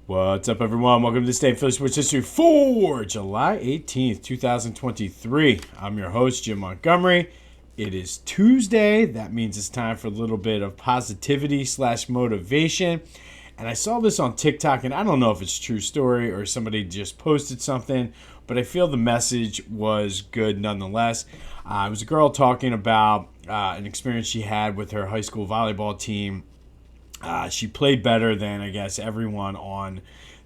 What's up, everyone? Welcome to the State Philly Sports History for July 18th, 2023. I'm your host, Jim Montgomery. It is Tuesday. That means it's time for a little bit of positivity / motivation. And I saw this on TikTok, and I don't know if it's a true story or somebody just posted something, but I feel the message was good nonetheless. It was a girl talking about an experience she had with her high school volleyball team. She played better than, I guess, everyone on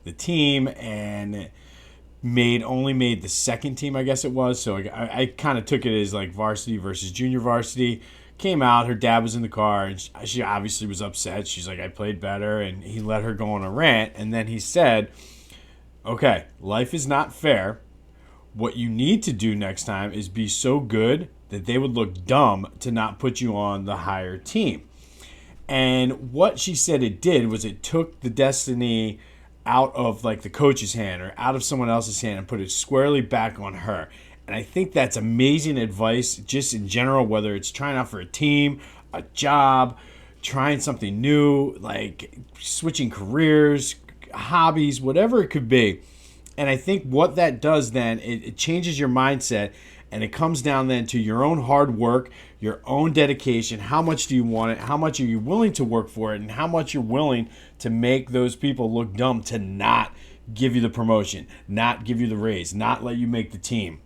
the team and only made the second team, I guess it was. So I kind of took it as like varsity versus junior varsity. Came out, her dad was in the car, and she obviously was upset. She's like, I played better, and he let her go on a rant. And then he said, okay, life is not fair. What you need to do next time is be so good that they would look dumb to not put you on the higher team. And what she said it did was it took the destiny out of like the coach's hand or out of someone else's hand and put it squarely back on her. And I think that's amazing advice just in general, whether it's trying out for a team, a job, trying something new, like switching careers, hobbies, whatever it could be. And I think what that does then, it changes your mindset. And it comes down then to your own hard work, your own dedication. How much do you want it? How much are you willing to work for it? And how much you're willing to make those people look dumb to not give you the promotion, not give you the raise, not let you make the team.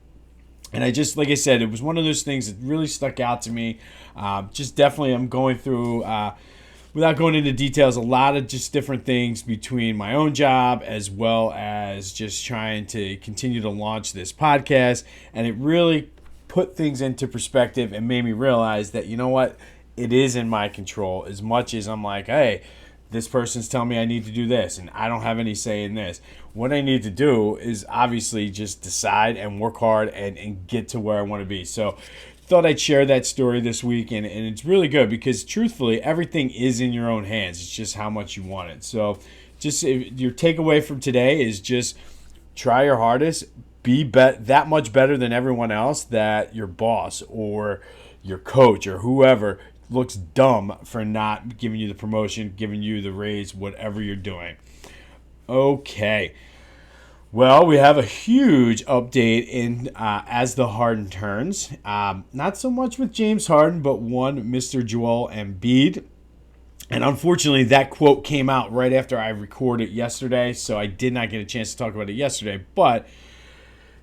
And I just, like I said, it was one of those things that really stuck out to me. Just definitely I'm going through, without going into details, a lot of just different things between my own job as well as just trying to continue to launch this podcast. And it really put things into perspective and made me realize that, you know what, it is in my control as much as I'm like, hey, this person's telling me I need to do this and I don't have any say in this. What I need to do is obviously just decide and work hard and get to where I want to be. So thought I'd share that story this week, and it's really good because truthfully, everything is in your own hands. It's just how much you want it. So just your takeaway from today is just try your hardest, be that much better than everyone else that your boss or your coach or whoever looks dumb for not giving you the promotion, giving you the raise, whatever you're doing. Okay. Well, we have a huge update in As the Harden Turns. Not so much with James Harden, but one Mr. Joel Embiid. And unfortunately, that quote came out right after I recorded yesterday, so I did not get a chance to talk about it yesterday. But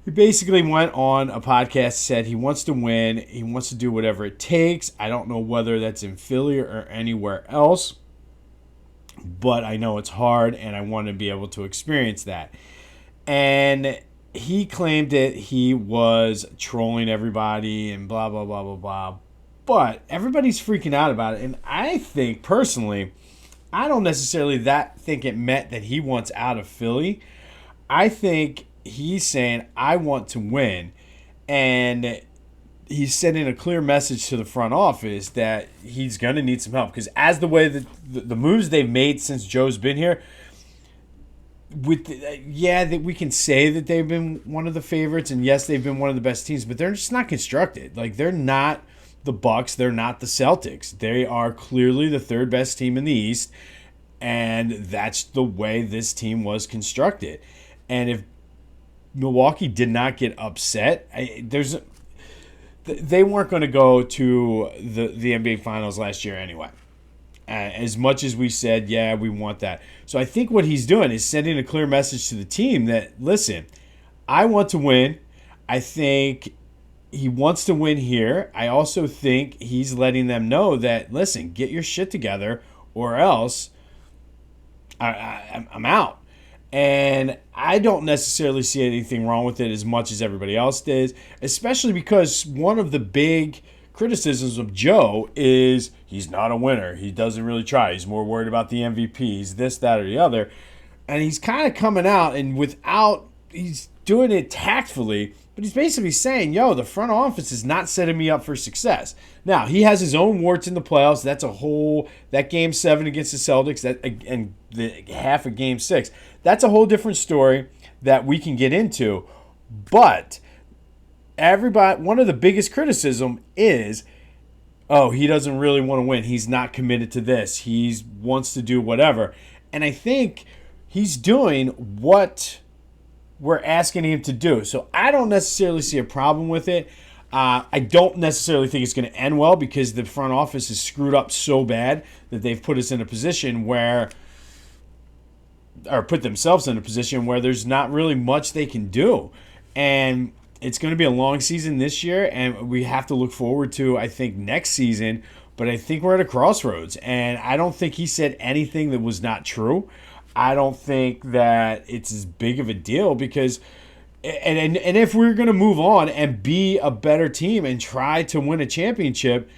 he basically went on a podcast, said he wants to win, he wants to do whatever it takes. I don't know whether that's in Philly or anywhere else, but I know it's hard, and I want to be able to experience that. And he claimed that he was trolling everybody and blah, blah, blah, blah, blah. But everybody's freaking out about it. And I think, personally, I don't necessarily think it meant that he wants out of Philly. I think he's saying, I want to win. And he's sending a clear message to the front office that he's going to need some help. Because as the way that the moves they've made since Joe's been here, that we can say that they've been one of the favorites, and yes, they've been one of the best teams, but they're just not constructed. Like, they're not the Bucks, they're not the Celtics. They are clearly the third best team in the East, and that's the way this team was constructed. And if Milwaukee did not get upset, they weren't going to go to the NBA Finals last year anyway. As much as we said, yeah, we want that. So I think what he's doing is sending a clear message to the team that, listen, I want to win. I think he wants to win here. I also think he's letting them know that, listen, get your shit together or else I'm out. And I don't necessarily see anything wrong with it as much as everybody else does, especially because one of the big criticisms of Joe is he's not a winner. He doesn't really try. He's more worried about the MVP. He's this, that, or the other. And he's kind of coming out and he's doing it tactfully, but he's basically saying, yo, the front office is not setting me up for success. Now, he has his own warts in the playoffs. That's that Game 7 against the Celtics and the half of Game 6. That's a whole different story that we can get into. But one of the biggest criticism is, oh, he doesn't really want to win. He's not committed to this. He wants to do whatever. And I think he's doing what we're asking him to do. So I don't necessarily see a problem with it. I don't necessarily think it's going to end well because the front office is screwed up so bad that they've put us in a position where, or put themselves in a position where there's not really much they can do. And it's going to be a long season this year, and we have to look forward to, I think, next season. But I think we're at a crossroads, and I don't think he said anything that was not true. I don't think that it's as big of a deal because, and if we're going to move on and be a better team and try to win a championship,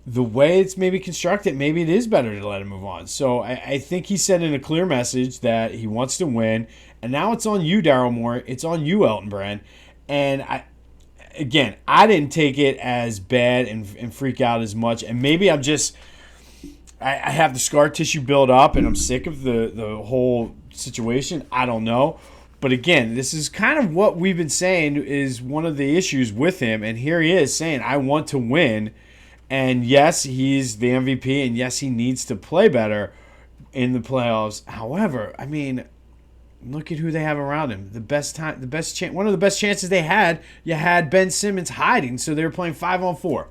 the way it's maybe constructed, maybe it is better to let him move on. So I think he sent in a clear message that he wants to win, and now it's on you, Daryl Morey. It's on you, Elton Brand. And I didn't take it as bad and freak out as much, and maybe I'm just – I have the scar tissue build up and I'm sick of the whole situation. I don't know. But again, this is kind of what we've been saying is one of the issues with him. And here he is saying, I want to win. And yes, he's the MVP. And yes, he needs to play better in the playoffs. However, I mean, look at who they have around him. One of the best chances they had, you had Ben Simmons hiding. So they were playing 5-on-4.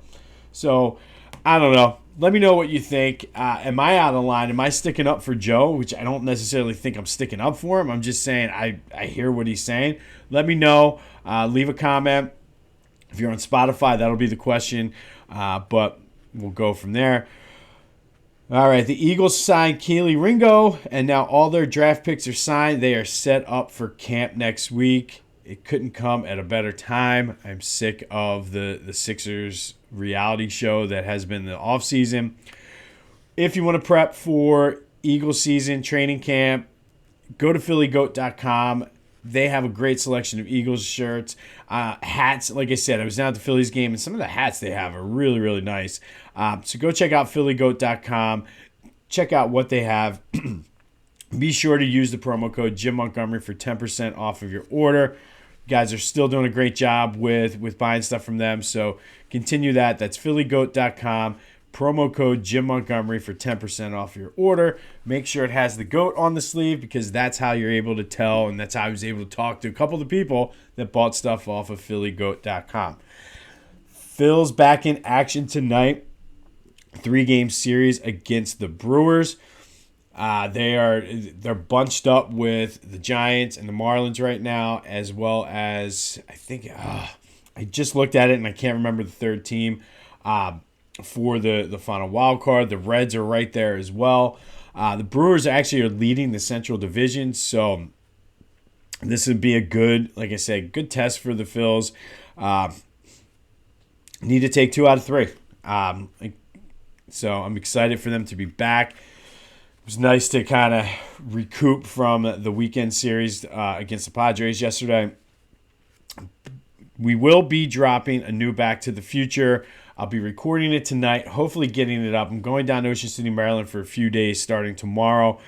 So I don't know. Let me know what you think. Am I out of line? Am I sticking up for Joe? Which I don't necessarily think I'm sticking up for him. I'm just saying I hear what he's saying. Let me know. Leave a comment. If you're on Spotify, that'll be the question. But we'll go from there. All right, the Eagles signed Keely Ringo, and now all their draft picks are signed. They are set up for camp next week. It couldn't come at a better time. I'm sick of the Sixers reality show that has been the offseason. If you want to prep for Eagles season training camp, go to phillygoat.com. They have a great selection of Eagles shirts, hats. Like I said, I was down at the Phillies game, and some of the hats they have are really, really nice. So go check out phillygoat.com. Check out what they have. Be sure to use the promo code Jim Montgomery for 10% off of your order. You guys are still doing a great job with buying stuff from them, so continue that. That's phillygoat.com. Promo code Jim Montgomery for 10% off your order. Make sure it has the goat on the sleeve because that's how you're able to tell, and that's how I was able to talk to a couple of the people that bought stuff off of phillygoat.com. Phil's back in action tonight. 3-game series against the Brewers. They're bunched up with the Giants and the Marlins right now, as well as I just looked at it and I can't remember the third team for the final wild card. The Reds are right there as well. The Brewers actually are leading the Central Division, so this would be a good, like I said, good test for the Phils. Need to take 2 out of 3. So I'm excited for them to be back. It was nice to kind of recoup from the weekend series against the Padres yesterday. We will be dropping a new Back to the Future. I'll be recording it tonight, hopefully getting it up. I'm going down to Ocean City, Maryland for a few days starting tomorrow.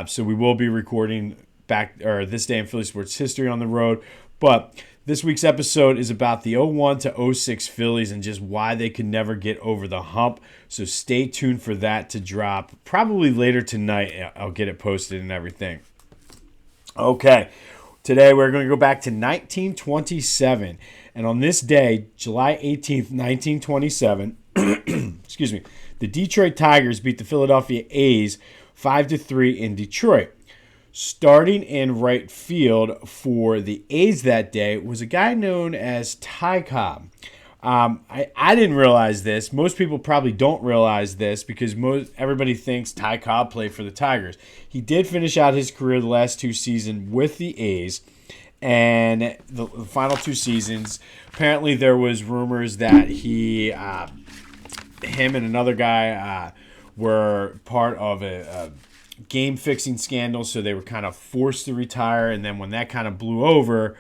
So we will be recording this day in Philly sports history on the road. But this week's episode is about the 01 to 06 Phillies and just why they could never get over the hump. So stay tuned for that to drop probably later tonight. I'll get it posted and everything. Okay, today we're going to go back to 1927. And on this day, July 18th, 1927, excuse me, the Detroit Tigers beat the Philadelphia A's 5-3 in Detroit. Starting in right field for the A's that day was a guy known as Ty Cobb. I didn't realize this. Most people probably don't realize this because everybody thinks Ty Cobb played for the Tigers. He did finish out his career the last 2 seasons with the A's. And the final 2 seasons, apparently there was rumors that him and another guy were part of a game-fixing scandal, so they were kind of forced to retire. And then when that kind of blew over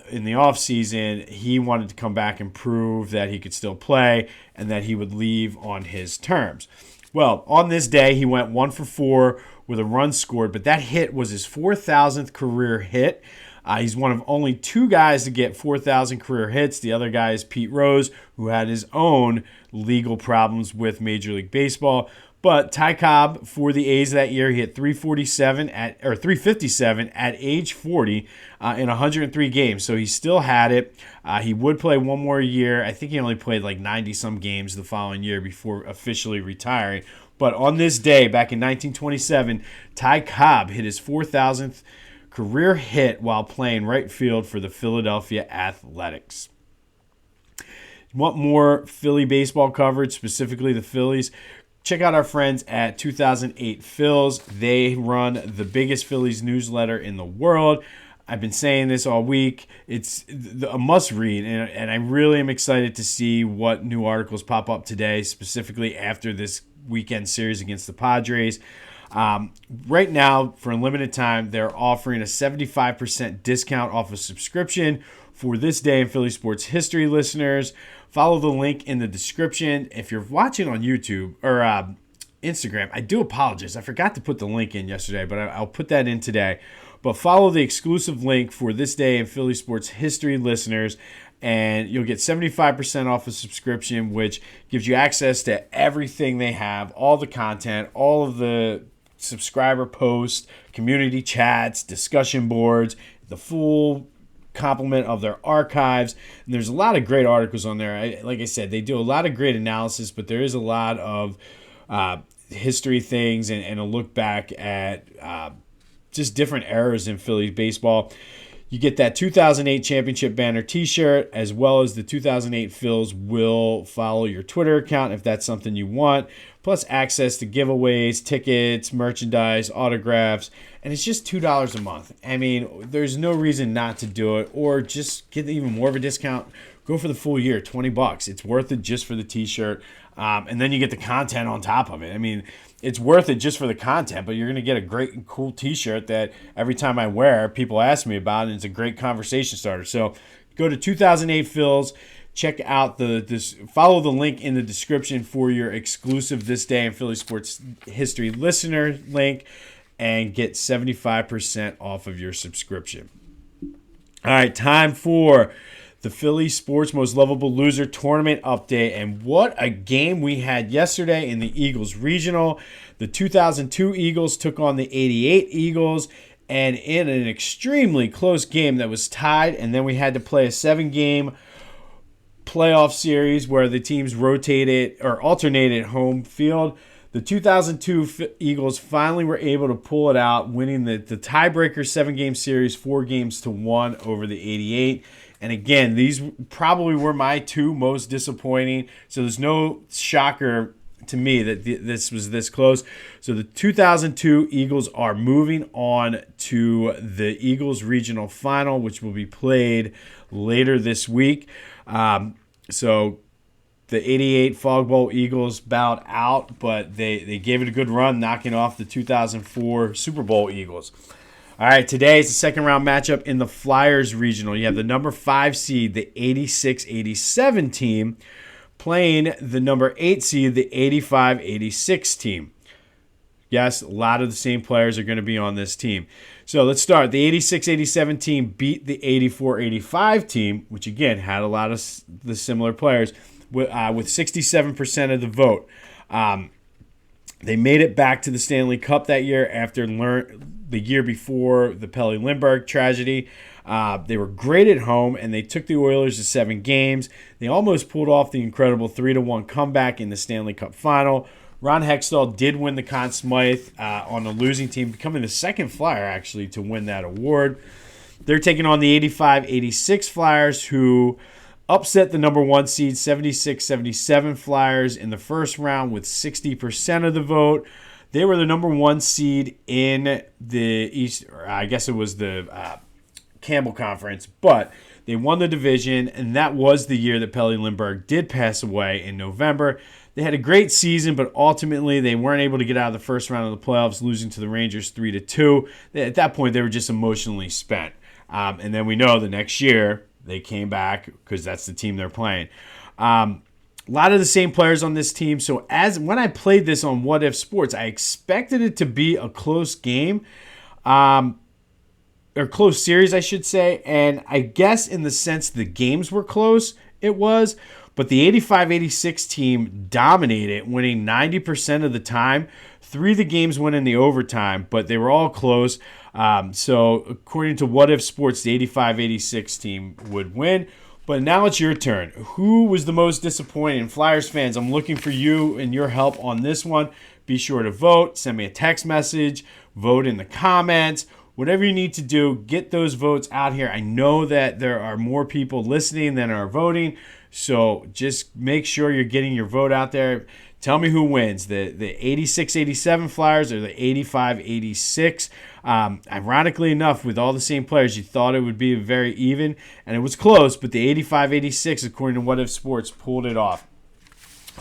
in the offseason, he wanted to come back and prove that he could still play and that he would leave on his terms. Well, on this day, he went 1 for 4 with a run scored, but that hit was his 4,000th career hit. He's one of only 2 guys to get 4,000 career hits. The other guy is Pete Rose, who had his own legal problems with Major League Baseball. But Ty Cobb for the A's that year, he hit 357 at age 40 in 103 games. So he still had it. He would play one more year. I think he only played like 90-some games the following year before officially retiring. But on this day, back in 1927, Ty Cobb hit his 4,000th career hit while playing right field for the Philadelphia Athletics. Want more Philly baseball coverage, specifically the Phillies? Check out our friends at 2008 Phils. They run the biggest Phillies newsletter in the world. I've been saying this all week. It's a must read, and I really am excited to see what new articles pop up today, specifically after this weekend series against the Padres. Right now, for a limited time, they're offering a 75% discount off a subscription for this day in Philly sports history listeners. Follow the link in the description. If you're watching on YouTube or Instagram, I do apologize. I forgot to put the link in yesterday, but I'll put that in today. But follow the exclusive link for this day in Philly sports history listeners, and you'll get 75% off a subscription, which gives you access to everything they have, all the content, all of the subscriber posts, community chats, discussion boards, the full complement of their archives. And there's a lot of great articles on there. Like I said, they do a lot of great analysis, but there is a lot of history things and a look back at just different eras in Philly baseball. You get that 2008 championship banner t-shirt, as well as the 2008 Phils will follow your Twitter account if that's something you want, plus access to giveaways, tickets, merchandise, autographs, and it's just $2 a month. I mean, there's no reason not to do it, or just get even more of a discount. Go for the full year, $20. It's worth it just for the t-shirt, and then you get the content on top of it. I mean, it's worth it just for the content, but you're going to get a great and cool t-shirt that every time I wear, people ask me about, and it's a great conversation starter. So go to 2008 Phils, check out follow the link in the description for your exclusive This Day in Philly Sports History listener link, and get 75% off of your subscription. All right, time for the Philly Sports Most Lovable Loser Tournament update. And what a game we had yesterday in the Eagles Regional. The 2002 Eagles took on the 88 Eagles, and in an extremely close game that was tied, and then we had to play a 7-game playoff series where the teams rotated or alternated home field. The 2002 Eagles finally were able to pull it out, winning the tiebreaker 7-game series 4-1 over the 88. And again, these probably were my two most disappointing. So there's no shocker to me that this was this close. So the 2002 Eagles are moving on to the Eagles Regional Final, which will be played later this week. So the 88 Fog Bowl Eagles bowed out, but they gave it a good run, knocking off the 2004 Super Bowl Eagles. All right, today is the second-round matchup in the Flyers Regional. You have the number 5 seed, the 86-87 team, playing the number 8 seed, the 85-86 team. Yes, a lot of the same players are going to be on this team. So let's start. The 86-87 team beat the 84-85 team, which, again, had a lot of the similar players, with 67% of the vote. They made it back to the Stanley Cup that year after the year before the Pelle Lindbergh tragedy. They were great at home, and they took the Oilers to 7 games. They almost pulled off the incredible 3-1 comeback in the Stanley Cup final. Ron Hextall did win the Conn Smythe on the losing team, becoming the second Flyer, actually, to win that award. They're taking on the 85-86 Flyers, who upset the number 1 seed 76-77 Flyers in the first round with 60% of the vote. They were the number 1 seed in the East, or I guess it was the Campbell Conference, but they won the division, and that was the year that Pelle Lindbergh did pass away in November. They had a great season, but ultimately they weren't able to get out of the first round of the playoffs, losing to the Rangers 3-2. At that point, they were just emotionally spent. And then we know the next year they came back because that's the team they're playing. A lot of the same players on this team. So when I played this on What If Sports, I expected it to be a close game, or close series, I should say. And I guess in the sense the games were close, it was. But the 85-86 team dominated, winning 90% of the time. 3 of the games went in the overtime, but they were all close. So according to What If Sports, the 85-86 team would win. But now it's your turn. Who was the most disappointing? Flyers fans, I'm looking for you and your help on this one. Be sure to vote. Send me a text message. Vote in the comments. Whatever you need to do, get those votes out here. I know that there are more people listening than are voting, so just make sure you're getting your vote out there. Tell me who wins, the 86-87 Flyers or the 85-86. Ironically enough, with all the same players, you thought it would be very even, and it was close, but the 85-86, according to What If Sports, pulled it off.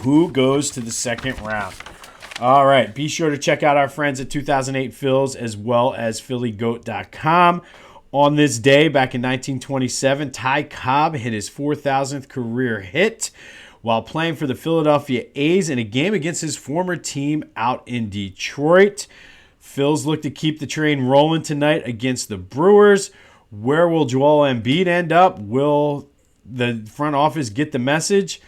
Who goes to the second round? All right, be sure to check out our friends at 2008 Phils as well as PhillyGoat.com. On this day, back in 1927, Ty Cobb hit his 4,000th career hit while playing for the Philadelphia A's in a game against his former team out in Detroit. Phils look to keep the train rolling tonight against the Brewers. Where will Joel Embiid end up? Will the front office get the message?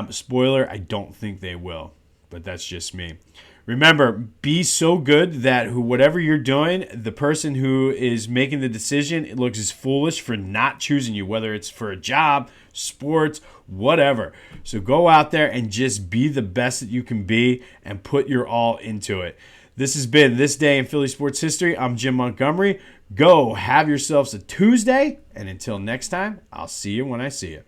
Spoiler, I don't think they will. But that's just me. Remember, be so good that whatever you're doing, the person who is making the decision, it looks as foolish for not choosing you, whether it's for a job, sports, whatever. So go out there and just be the best that you can be and put your all into it. This has been This Day in Philly Sports History. I'm Jim Montgomery. Go have yourselves a Tuesday. And until next time, I'll see you when I see you.